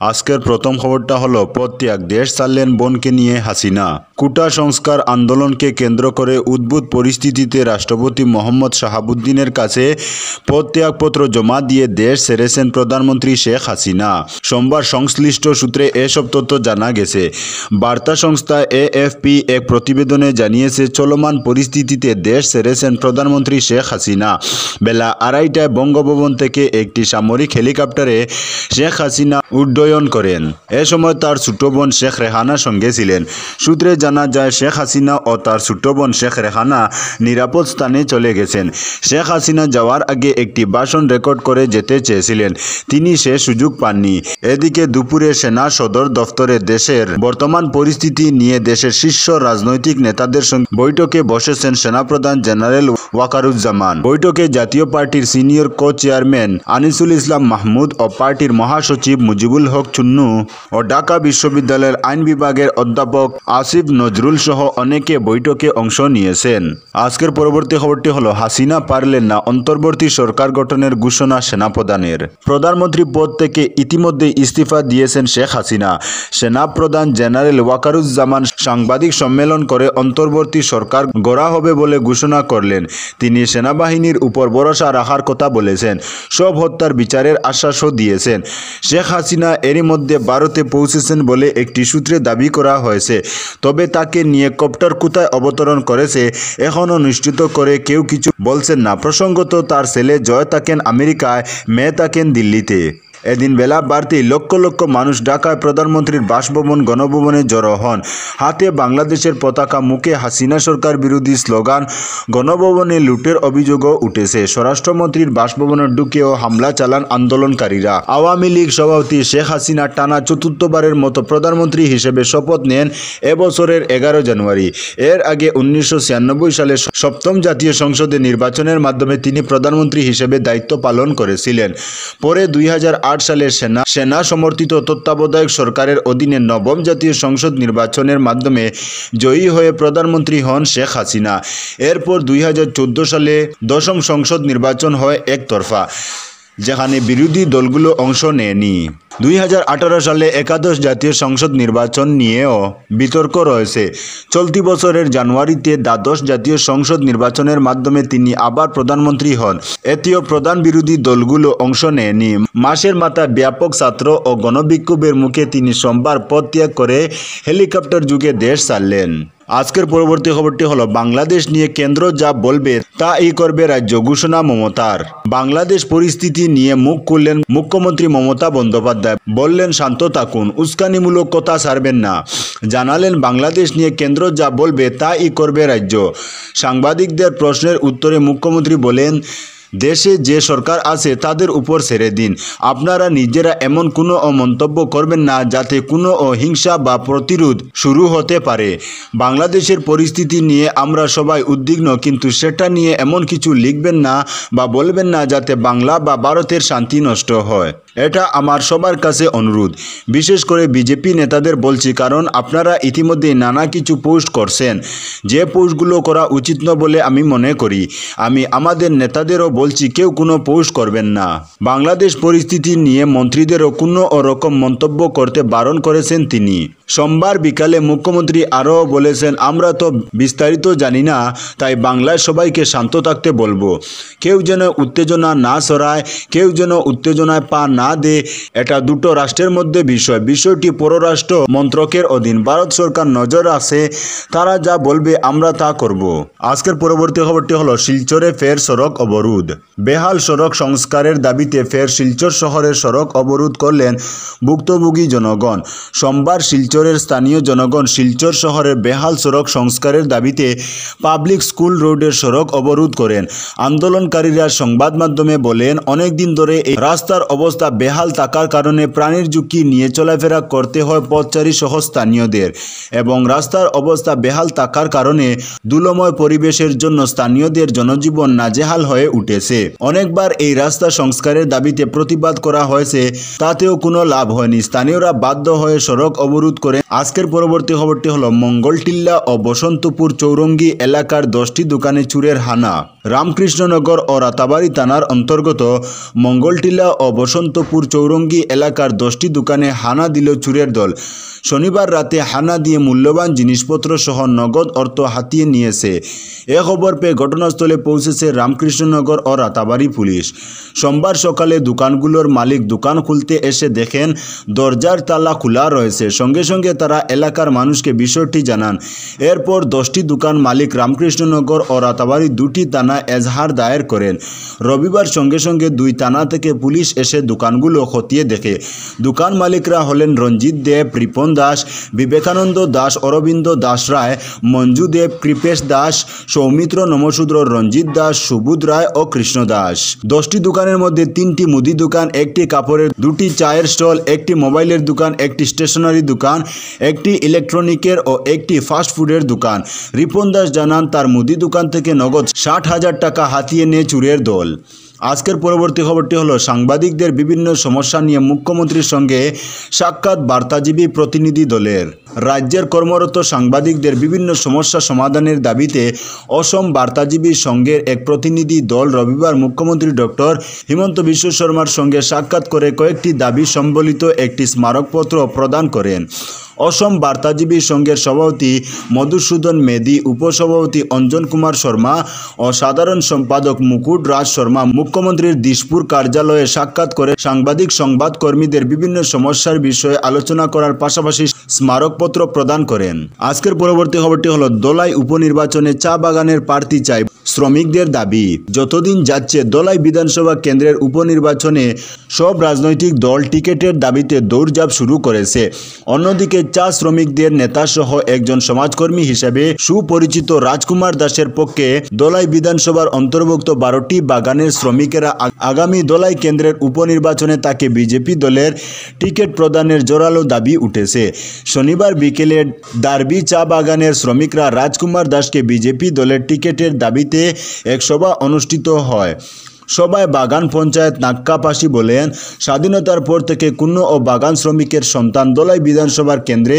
আজকের প্রথম খবরটা হলো পদত্যাগ, দেশ ছাড়লেন বোনকে নিয়ে হাসিনা। কোটা সংস্কার আন্দোলনকে কেন্দ্র করে উদ্ভূত পরিস্থিতিতে রাষ্ট্রপতি মোহাম্মদ শাহাবুদ্দিনের কাছে পদত্যাগপত্র জমা দিয়ে দেশ ছেড়েছেন প্রধানমন্ত্রী শেখ হাসিনা। সোমবার সংশ্লিষ্ট সূত্রে এসব তথ্য জানা গেছে। বার্তা সংস্থা এএফপি এক প্রতিবেদনে জানিয়েছে, চলমান পরিস্থিতিতে দেশ ছেড়েছেন প্রধানমন্ত্রী শেখ হাসিনা। বেলা 2:30টায় বঙ্গভবন থেকে একটি সামরিক হেলিকপ্টারে শেখ হাসিনা উড্ডয়ন করেন। এ সময় তার ছোট বোন শেখ রেহানা সঙ্গে ছিলেন। সূত্রে জানা যায়, শেখ হাসিনা ও তার ছোট বোন শেখ রেহানা নিরাপদ স্থানে চলে গেছেন। শেখ হাসিনা যাওয়ার আগে একটি ভাষণ রেকর্ড করে যেতে চেয়েছিলেন, তিনি সে সুযোগ পাননি। এদিকে দুপুরে সেনা সদর দফতরে দেশের বর্তমান পরিস্থিতি নিয়ে দেশের শীর্ষ রাজনৈতিক নেতাদের সঙ্গে বৈঠকে বসেছেন সেনাপ্রধান জেনারেল ওয়াকারুজ্জামান। বৈঠকে জাতীয় পার্টির সিনিয়র কো চেয়ারম্যান আনিসুল ইসলাম মাহমুদ ও পার্টির মহাসচিব মুজিবুল হক চুন্নু ও ঢাকা বিশ্ববিদ্যালয়ের আইন বিভাগের অধ্যাপক আসিফ নজরুল সহ অনেকে বৈঠকে অংশ নিয়েছেন। আজকের পরবর্তী খবরটি হলো, হাসিনা পারলেন না অন্তর্বর্তী সরকার গঠনের ঘোষণা সেনাপ্রধানের। প্রধানমন্ত্রী পদ থেকে ইতিমধ্যে ইস্তফা দিয়েছেন শেখ হাসিনা। সেনাপ্রধান জেনারেল ওয়াকারুজ্জামান সাংবাদিক সম্মেলন করে অন্তর্বর্তী সরকার গড়া হবে বলে ঘোষণা করলেন। তিনি সেনাবাহিনীর উপর ভরসা রাখার কথা বলেছেন। সব হত্যার বিচারের আশ্বাসও দিয়েছেন। শেখ হাসিনা এরই মধ্যে ভারতে পৌঁছেছেন বলে একটি সূত্রে দাবি করা হয়েছে। তবে তাকে নিয়ে কপ্টার কোথায় অবতরণ করেছে এখনও নিশ্চিত করে কেউ কিছু বলছেন না। প্রসঙ্গত, তার ছেলে জয় থাকেন আমেরিকায়, মেয়ে থাকেন দিল্লিতে। এদিন বেলা বাড়তেই লক্ষ লক্ষ মানুষ ঢাকায় প্রধানমন্ত্রীর বাসভবন গণভবনে জড়ো হন। হাতে বাংলাদেশের পতাকা, মুখে হাসিনা সরকার বিরোধী স্লোগান। গণভবনে লুটের অভিযোগও উঠেছে। স্বরাষ্ট্রমন্ত্রীর বাসভবনে ঢুকেও হামলা চালান আন্দোলনকারীরা। আওয়ামী লীগ সভাপতি শেখ হাসিনা টানা চতুর্থবারের মতো প্রধানমন্ত্রী হিসেবে শপথ নেন এবছরের 11 জানুয়ারি। এর আগে 1996 সালে সপ্তম জাতীয় সংসদে নির্বাচনের মাধ্যমে তিনি প্রধানমন্ত্রী হিসেবে দায়িত্ব পালন করেছিলেন। পরে 2008 সালে সেনা সমর্থিত তত্ত্বাবধায়ক সরকারের অধীনে নবম জাতীয় সংসদ নির্বাচনের মাধ্যমে জয়ী হয়ে প্রধানমন্ত্রী হন শেখ হাসিনা। এরপর 2014 সালে দশম সংসদ নির্বাচন হয় একতরফা, যেখানে বিরোধী দলগুলো অংশ নেয়নি। 2018 সালে একাদশ জাতীয় সংসদ নির্বাচন নিয়েও বিতর্ক রয়েছে। চলতি বছরের জানুয়ারিতে দ্বাদশ জাতীয় সংসদ নির্বাচনের মাধ্যমে তিনি আবার প্রধানমন্ত্রী হন। এতেও প্রধান বিরোধী দলগুলো অংশ নেয়নি। মাসের মাথায় ব্যাপক ছাত্র ও গণবিক্ষোভের মুখে তিনি সোমবার পদত্যাগ করে হেলিকপ্টার যুগে দেশ ছাড়লেন। আজকের পরবর্তী খবরটি হলো, বাংলাদেশ নিয়ে কেন্দ্র যা বলবে তা এই করবে রাজ্য, ঘোষণা মমতার। বাংলাদেশ পরিস্থিতি নিয়ে মুখ খুললেন মুখ্যমন্ত্রী মমতা বন্দ্যোপাধ্যায়। বললেন, শান্ত থাকুন, উস্কানিমূলক কথা ছাড়বেন না। জানালেন, বাংলাদেশ নিয়ে কেন্দ্র যা বলবে তা এই করবে রাজ্য। সাংবাদিকদের প্রশ্নের উত্তরে মুখ্যমন্ত্রী বলেন, দেশে যে সরকার আছে তাদের উপর ছেড়ে দিন। আপনারা নিজেরা এমন কোনো মন্তব্য করবেন না যাতে কোনো হিংসা বা প্রতিরোধ শুরু হতে পারে। বাংলাদেশের পরিস্থিতি নিয়ে আমরা সবাই উদ্বিগ্ন, কিন্তু সেটা নিয়ে এমন কিছু লিখবেন না বা বলবেন না যাতে বাংলা বা ভারতের শান্তি নষ্ট হয়। এটা আমার সবার কাছে অনুরোধ। বিশেষ করে বিজেপি নেতাদের বলছি, কারণ আপনারা ইতিমধ্যে নানা কিছু পোস্ট করছেন, যে পোস্টগুলো করা উচিত নয় বলে আমি মনে করি। আমি আমাদের নেতাদেরও বলছি, কেউ কোনো পোস্ট করবেন না। বাংলাদেশ পরিস্থিতি নিয়ে মন্ত্রীদেরও কোনো রকম মন্তব্য করতে বারণ করেছেন তিনি। সোমবার বিকালে মুখ্যমন্ত্রী আরও বলেছেন, আমরা তো বিস্তারিত জানি না, তাই বাংলায় সবাইকে শান্ত থাকতে বলবো। কেউ যেন উত্তেজনা না ছড়ায়, কেউ যেন উত্তেজনায় পা না দে। এটা দুটো রাষ্ট্রের মধ্যে বিষয়। বিষয়টি পররাষ্ট্র মন্ত্রকের অধীন। ভারত সরকার নজর আছে, তারা যা বলবে আমরা তা করব। আজকের পরবর্তী খবরটি হলো, শিলচরে ফের সড়ক অবরোধ। বেহাল সড়ক সংস্কারের দাবিতে ফের শিলচর শহরের সড়ক অবরোধ করলেন ভুক্তভোগী জনগণ। সোমবার শিলচরের স্থানীয় জনগণ শিলচর শহরের বেহাল সড়ক সংস্কারের দাবিতে পাবলিক স্কুল রোডের সড়ক অবরোধ করেন। আন্দোলনকারীরা সংবাদ মাধ্যমে বলেন, অনেকদিন ধরে এই রাস্তার অবস্থা বেহাল থাকার কারণে প্রাণীর ঝুঁকি নিয়ে চলাফেরা করতে হয় পথচারী সহ স্থানীয়দের, এবং রাস্তার অবস্থা বেহাল থাকার কারণে ধুলোময় পরিবেশের জন্য স্থানীয়দের জনজীবন নাজেহাল হয়ে উঠেছে। অনেকবার এই রাস্তা সংস্কারের দাবিতে প্রতিবাদ করা হয়েছে, তাতেও কোনো লাভ হয়নি। স্থানীয়রা বাধ্য হয়ে সড়ক অবরোধ করেন। আজকের পরবর্তী খবরটি হলো মঙ্গলটিল্লা ও বসন্তপুর চৌরঙ্গি এলাকার 10টি দোকানে চুরের হানা। রামকৃষ্ণনগর ও রাতাবাড়ী থানার অন্তর্গত মঙ্গলটিল্লা ও বসন্তপুর চৌরঙ্গি এলাকার 10টি দোকানে হানা দিল চুরের দল। শনিবার রাতে হানা দিয়ে মূল্যবান জিনিসপত্র সহ নগদ অর্থ হাতিয়ে নিয়েছে। এ খবর পেয়ে ঘটনাস্থলে পৌঁছেছে রামকৃষ্ণনগর ও রাতাবাড়ী পুলিশ। সোমবার সকালে দোকানগুলোর মালিক দোকান খুলতে এসে দেখেন দরজার তালা খোলা রয়েছে। সঙ্গে সঙ্গে তারা এলাকার মানুষকে বিষয়টি জানান। এরপর 10টি দোকান মালিক রামকৃষ্ণনগর ও রাতাবাড়ী 2টি থানা এজাহার দায়ের করেন। রবিবার সঙ্গে সঙ্গে 2 থানা থেকে পুলিশ এসে দোকানগুলো খতিয়ে দেখে। দোকান মালিকরা হলেন রঞ্জিত দেব, রিপন দাস, বিবেকানন্দ দাস, অরবিন্দ দাস রায়, মঞ্জু দেব, কৃপেশ দাস, সৌমিত্র নমশূদ্র, রঞ্জিত দাস, সুবোধ রায় ও কৃষ্ণ দাস। 10টি দোকানের মধ্যে 3টি মুদি দোকান, 1টি কাপড়ের, 2টি চায়ের স্টল, 1টি মোবাইলের দোকান, 1টি স্টেশনারি দোকান, 1টি ইলেকট্রনিকের ও 1টি ফাস্টফুডের দোকান। রিপন দাস জানান তার মুদি দোকান থেকে নগদ 60,000 টাকা হাতিয়ে নিয়ে চুরের দল। আজকের পরবর্তী খবরটি হলো সাংবাদিকদের বিভিন্ন সমস্যা নিয়ে মুখ্যমন্ত্রীর সঙ্গে সাক্ষাৎ বার্তাজীবী প্রতিনিধি দলের। রাজ্যের কর্মরত সাংবাদিকদের বিভিন্ন সমস্যা সমাধানের দাবিতে অসম বার্তাজীবী সংঘের এক প্রতিনিধি দল রবিবার মুখ্যমন্ত্রী ডক্টর হিমন্ত বিশ্ব শর্মার সঙ্গে সাক্ষাৎ করে কয়েকটি দাবি সম্বলিত একটি স্মারকপত্র প্রদান করেন। অসম বার্তাজীবী সংঘের সভাপতি মধুসূদন মেধি, উপসভাপতি অঞ্জন কুমার শর্মা ও সাধারণ সম্পাদক মুকুট রাজ শর্মা মুখ্যমন্ত্রীর দিশপুর কার্যালয়ে সাক্ষাৎ করে সাংবাদিক সংবাদকর্মীদের বিভিন্ন সমস্যার বিষয়ে আলোচনা করার পাশাপাশি স্মারকপত্র প্রদান করেন। আজকের পরবর্তী খবরটি হলো দোলাই উপনির্বাচনে চা বাগানের প্রার্থী চাই শ্রমিকদের দাবি। যতদিন যাচ্ছে দোলাই বিধানসভা কেন্দ্রের উপনির্বাচনে সব রাজনৈতিক দল টিকেটের দাবিতে দৌড়ঝাঁপ শুরু করেছে। অন্যদিকে চা শ্রমিকদের নেতাসহ একজন সমাজকর্মী হিসেবে সুপরিচিত রাজকুমার দাসের পক্ষে দোলাই বিধানসভার অন্তর্ভুক্ত 12টি বাগানের শ্রমিকেরা আগামী দোলাই কেন্দ্রের উপনির্বাচনে তাকে বিজেপি দলের টিকিট প্রদানের জোরালো দাবি উঠেছে। শনিবার বিকেলে ডার্বি চা বাগানের শ্রমিকরা রাজকুমার দাসকে বিজেপি দলের টিকিটের দাবিতে এক সভা অনুষ্ঠিত হয়। সভায় বাগান পঞ্চায়েত নাক্কাপাশি বলেন, স্বাধীনতার পর থেকে কোনো ও বাগান শ্রমিকের সন্তান দোলাই বিধানসভার কেন্দ্রে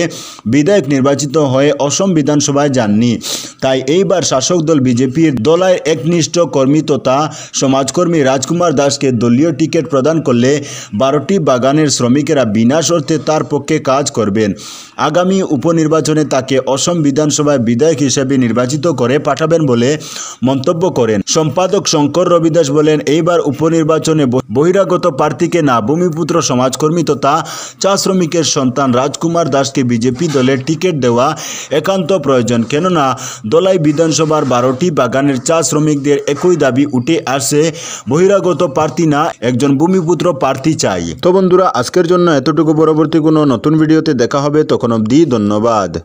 বিধায়ক নির্বাচিত হয়ে অসম বিধানসভায় যাননি। তাই এইবার শাসক দল বিজেপির দোলাইয়ের একনিষ্ঠ কর্মী তথা সমাজকর্মী রাজকুমার দাসকে দলীয় টিকিট প্রদান করলে 12টি বাগানের শ্রমিকেরা বিনা শর্তে তার পক্ষে কাজ করবেন। আগামী উপনির্বাচনে তাকে অসম বিধানসভায় বিধায়ক হিসেবে নির্বাচিত করে পাঠাবেন বলে মন্তব্য করেন। সম্পাদক শঙ্কর রবিদাস বলেন, এইবার উপনির্বাচনে বহিরাগত প্রার্থীকে না, ভূমিপুত্র সমাজকর্মী তথা চা শ্রমিকের সন্তান রাজকুমার দাসকে বিজেপি দলের টিকিট দেওয়া একান্ত প্রয়োজন। কেননা দোলাই বিধানসভার 12টি বাগানের চা শ্রমিকদের একই দাবি উঠে আসে, বহিরাগত প্রার্থী না, একজন ভূমিপুত্র প্রার্থী চাই। তো বন্ধুরা, আজকের জন্য এতটুকু। পরবর্তী কোনো নতুন ভিডিওতে দেখা হবে, তখন অবধি ধন্যবাদ।